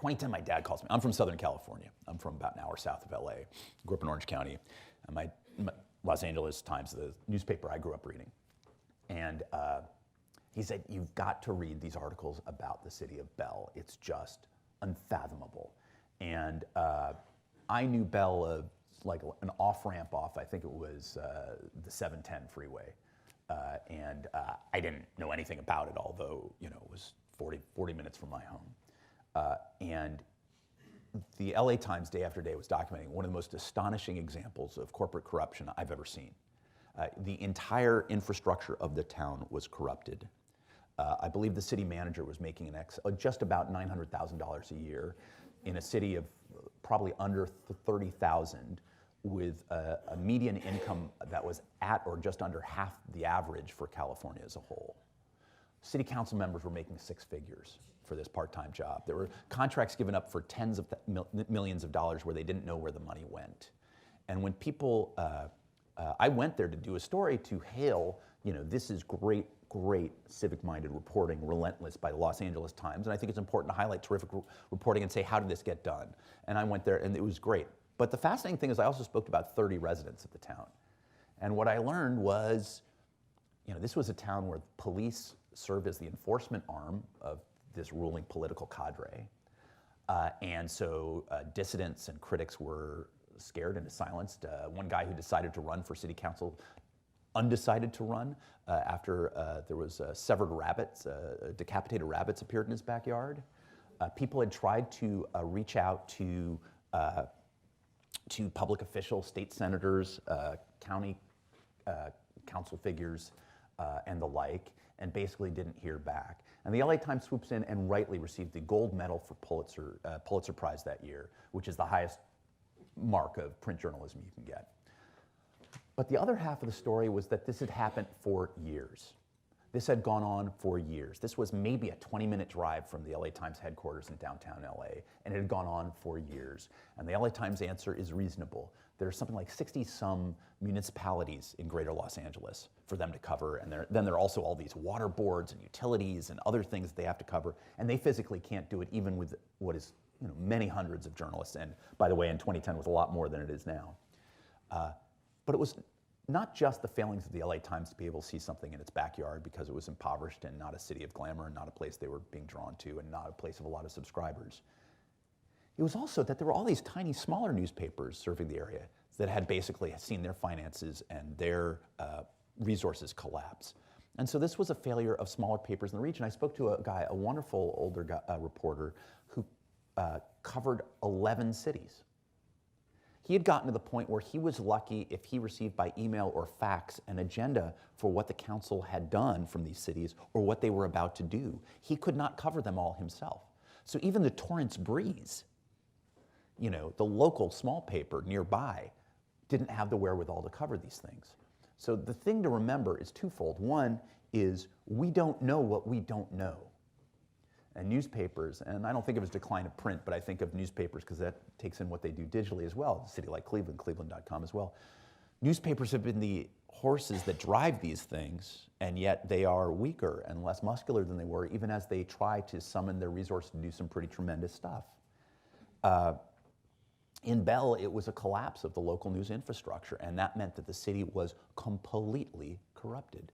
2010, my dad calls me. I'm from Southern California. I'm from about an hour south of LA. Grew up in Orange County. And my Los Angeles Times, the newspaper I grew up reading. And he said, you've got to read these articles about the city of Bell. It's just unfathomable. And I knew Bell like an off-ramp off, I think it was the 710 freeway. And I didn't know anything about it, although, you know, it was 40 minutes from my home. And the LA Times day after day was documenting one of the most astonishing examples of corporate corruption I've ever seen. The entire infrastructure of the town was corrupted. I believe the city manager was making just about $900,000 a year in a city of probably under 30,000 with a median income that was at or just under half the average for California as a whole. City council members were making six figures for this part-time job. There were contracts given up for tens of millions of dollars where they didn't know where the money went. And when people, I went there to do a story to hail, you know, this is great civic-minded reporting, relentless by the Los Angeles Times, and I think it's important to highlight terrific reporting and say, how did this get done? And I went there and it was great. But the fascinating thing is I also spoke to about 30 residents of the town. And what I learned was, you know, this was a town where police served as the enforcement arm of this ruling political cadre. And so dissidents and critics were scared and silenced. One guy who decided to run for city council undecided to run after there was severed rabbits, decapitated rabbits appeared in his backyard. People had tried to reach out to public officials, state senators, county council figures, and the like, and basically didn't hear back. And the LA Times swoops in and rightly received the gold medal for Pulitzer Prize that year, which is the highest mark of print journalism you can get. But the other half of the story was that this had happened for years. This had gone on for years. This was maybe a 20-minute drive from the LA Times headquarters in downtown LA, and it had gone on for years. And the LA Times answer is reasonable. There's something like 60-some municipalities in greater Los Angeles for them to cover, and then there are also all these water boards and utilities and other things they have to cover, and they physically can't do it even with what is, you know, many hundreds of journalists, and by the way, in 2010 was a lot more than it is now. But it was not just the failings of the LA Times to be able to see something in its backyard because it was impoverished and not a city of glamour and not a place they were being drawn to and not a place of a lot of subscribers. It was also that there were all these tiny, smaller newspapers serving the area that had basically seen their finances and their resources collapse. And so this was a failure of smaller papers in the region. I spoke to a guy, a wonderful older reporter who covered 11 cities. He had gotten to the point where he was lucky if he received by email or fax an agenda for what the council had done from these cities or what they were about to do. He could not cover them all himself. So even the Torrance Breeze, you know, the local small paper nearby, didn't have the wherewithal to cover these things. So the thing to remember is twofold. One is we don't know what we don't know. And newspapers, and I don't think of it as decline of print, but I think of newspapers because that takes in what they do digitally as well. A city like Cleveland, cleveland.com as well. Newspapers have been the horses that drive these things, and yet they are weaker and less muscular than they were, even as they try to summon their resources to do some pretty tremendous stuff. In Bell, it was a collapse of the local news infrastructure, and that meant that the city was completely corrupted.